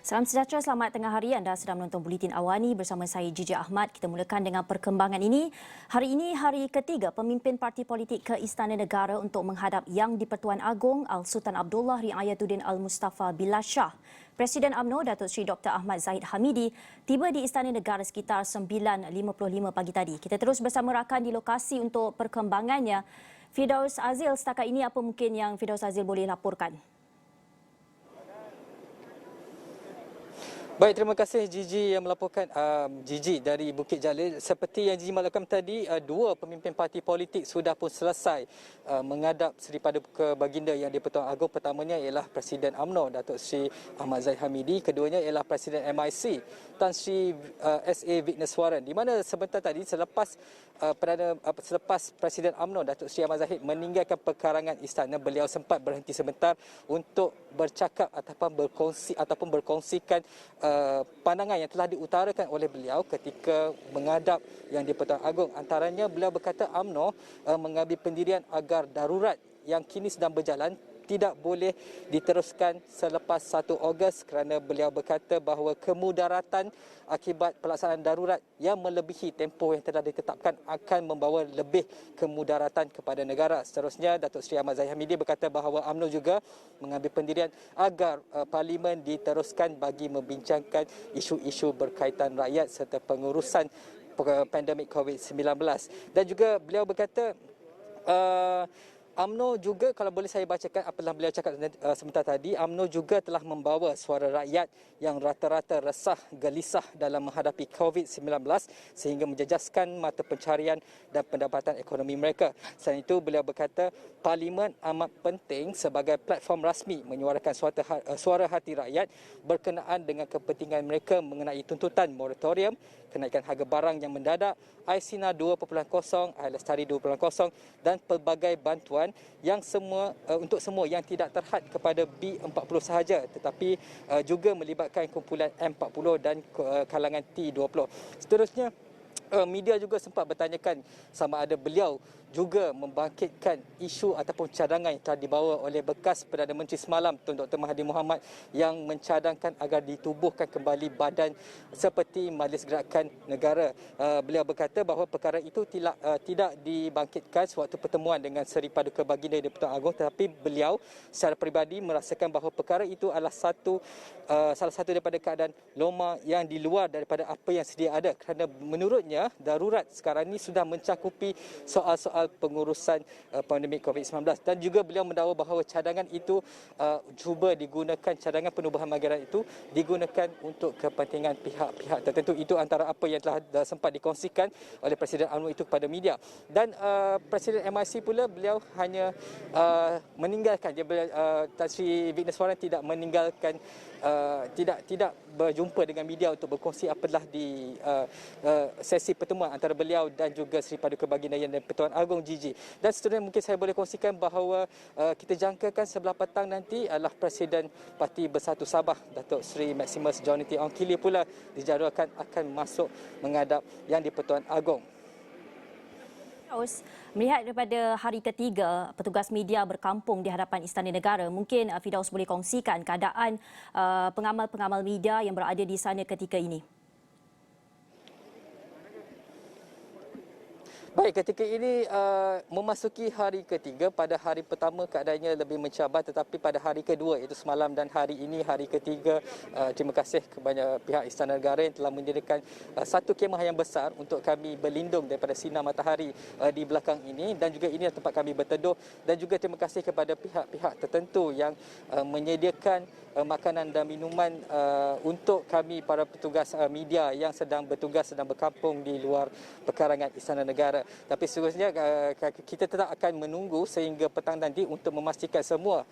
Salam sejahtera, selamat tengah hari. Anda sedang menonton Buletin Awani bersama saya Gigi Ahmad. Kita mulakan dengan perkembangan ini. Hari ini hari ketiga pemimpin parti politik ke Istana Negara untuk menghadap Yang di-Pertuan Agong Al-Sultan Abdullah Riayatuddin Al-Mustafa Billah Shah. Presiden UMNO Datuk Seri Dr. Ahmad Zahid Hamidi tiba di Istana Negara sekitar 9.55 pagi tadi. Kita terus bersama rakan di lokasi untuk perkembangannya. Firdaus Azil, setakat ini apa mungkin yang Firdaus Azil boleh laporkan? Baik, terima kasih Gigi yang melaporkan. Gigi dari Bukit Jalil. Seperti yang Gigi maklumkan tadi, dua pemimpin parti politik sudah pun selesai menghadap Seri Paduka Baginda Yang di-Pertuan Agong. Pertamanya ialah Presiden UMNO Datuk Seri Ahmad Zahid Hamidi. Keduanya ialah Presiden MIC Tan Sri SA Vigneswaran. Di mana sebentar tadi selepas Presiden UMNO Datuk Seri Ahmad Zahid meninggalkan perkarangan istana, beliau sempat berhenti sebentar untuk bercakap ataupun berkongsikan pandangan yang telah diutarakan oleh beliau ketika menghadap Yang di-Pertuan Agong. Antaranya beliau berkata UMNO mengambil pendirian agar darurat yang kini sedang berjalan tidak boleh diteruskan selepas 1 Ogos kerana beliau berkata bahawa kemudaratan akibat pelaksanaan darurat yang melebihi tempoh yang telah ditetapkan akan membawa lebih kemudaratan kepada negara. Seterusnya, Datuk Seri Ahmad Zahid Hamidi berkata bahawa UMNO juga mengambil pendirian agar Parlimen diteruskan bagi membincangkan isu-isu berkaitan rakyat serta pengurusan pandemik COVID-19. Dan juga beliau berkata UMNO juga, kalau boleh saya bacakan apa yang beliau cakap sebentar tadi, UMNO juga telah membawa suara rakyat yang rata-rata resah, gelisah dalam menghadapi COVID-19 sehingga menjejaskan mata pencarian dan pendapatan ekonomi mereka. Selain itu, beliau berkata Parlimen amat penting sebagai platform rasmi menyuarakan suara hati rakyat berkenaan dengan kepentingan mereka mengenai tuntutan moratorium, kenaikan harga barang yang mendadak, Air-Sina 2.0, Air Lestari 2.0 dan pelbagai bantuan yang untuk semua yang tidak terhad kepada B40 sahaja tetapi juga melibatkan kumpulan M40 dan kalangan T20. Seterusnya, media juga sempat bertanyakan sama ada beliau juga membangkitkan isu ataupun cadangan yang telah dibawa oleh bekas Perdana Menteri semalam Tun Dr. Mahathir Mohamad yang mencadangkan agar ditubuhkan kembali badan seperti Majlis Gerakan Negara. Beliau berkata bahawa perkara itu tidak dibangkitkan sewaktu pertemuan dengan Seri Paduka Baginda Yang di-Pertuan Agong, tetapi beliau secara peribadi merasakan bahawa perkara itu adalah salah satu daripada keadaan loma yang di luar daripada apa yang sedia ada, kerana menurutnya darurat sekarang ini sudah mencakupi soal-soal pengurusan pandemik COVID-19. Dan juga beliau mendakwa bahawa cadangan itu cadangan penubuhan anggaran itu digunakan untuk kepentingan pihak-pihak tertentu. Itu antara apa yang telah sempat dikongsikan oleh Presiden UMNO itu kepada media. Dan Presiden MIC pula, beliau hanya meninggalkan, Tan Sri Vigneswaran tidak meninggalkan, tidak berjumpa dengan media untuk berkongsi apalah di sesi pertemuan antara beliau dan juga Seri Paduka Baginda Yang di-Pertuan Agong, Gigi. Dan seterusnya mungkin saya boleh kongsikan bahawa kita jangkakan sebelah petang nanti adalah Presiden Parti Bersatu Sabah Datuk Seri Maximus Johnny Tee Ong Kili pula dijadualkan akan masuk menghadap Yang di-Pertuan Agong. Melihat daripada hari ketiga petugas media berkampung di hadapan Istana Negara, mungkin Firdaus boleh kongsikan keadaan pengamal-pengamal media yang berada di sana ketika ini. Baik, ketika ini memasuki hari ketiga. Pada hari pertama keadaannya lebih mencabar, tetapi pada hari kedua iaitu semalam dan hari ini hari ketiga, terima kasih kepada pihak Istana Negara yang telah menyediakan satu kemah yang besar untuk kami berlindung daripada sinar matahari di belakang ini, dan juga ini tempat kami berteduh. Dan juga terima kasih kepada pihak-pihak tertentu yang menyediakan makanan dan minuman untuk kami para petugas media yang sedang berkampung di luar perkarangan Istana Negara. Tapi seterusnya kita tetap akan menunggu sehingga petang nanti untuk memastikan semua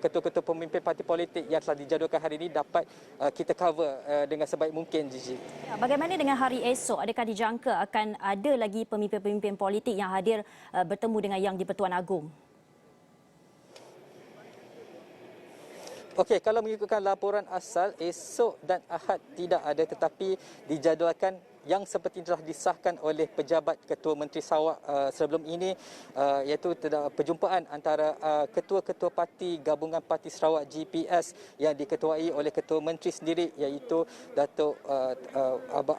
ketua-ketua pemimpin parti politik yang telah dijadualkan hari ini dapat kita cover dengan sebaik mungkin, Gigi. Bagaimana dengan hari esok? Adakah dijangka akan ada lagi pemimpin-pemimpin politik yang hadir bertemu dengan Yang di-Pertuan Agong? Okey, kalau mengikutkan laporan asal, esok dan Ahad tidak ada, tetapi dijadualkan yang seperti telah disahkan oleh pejabat Ketua Menteri Sarawak sebelum ini, iaitu perjumpaan antara ketua-ketua parti gabungan Parti Sarawak GPS yang diketuai oleh Ketua Menteri sendiri, iaitu Datuk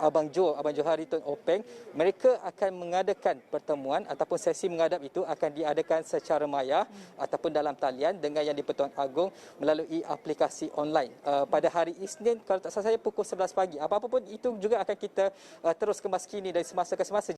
Abang Johari Tun Openg. Mereka akan mengadakan pertemuan ataupun sesi menghadap itu akan diadakan secara maya ataupun dalam talian dengan Yang di-Pertuan Agong melalui aplikasi online pada hari Isnin, kalau tak salah saya, pukul 11 pagi. Apa-apa pun itu juga akan kita terus kemas kini dari semasa ke semasa.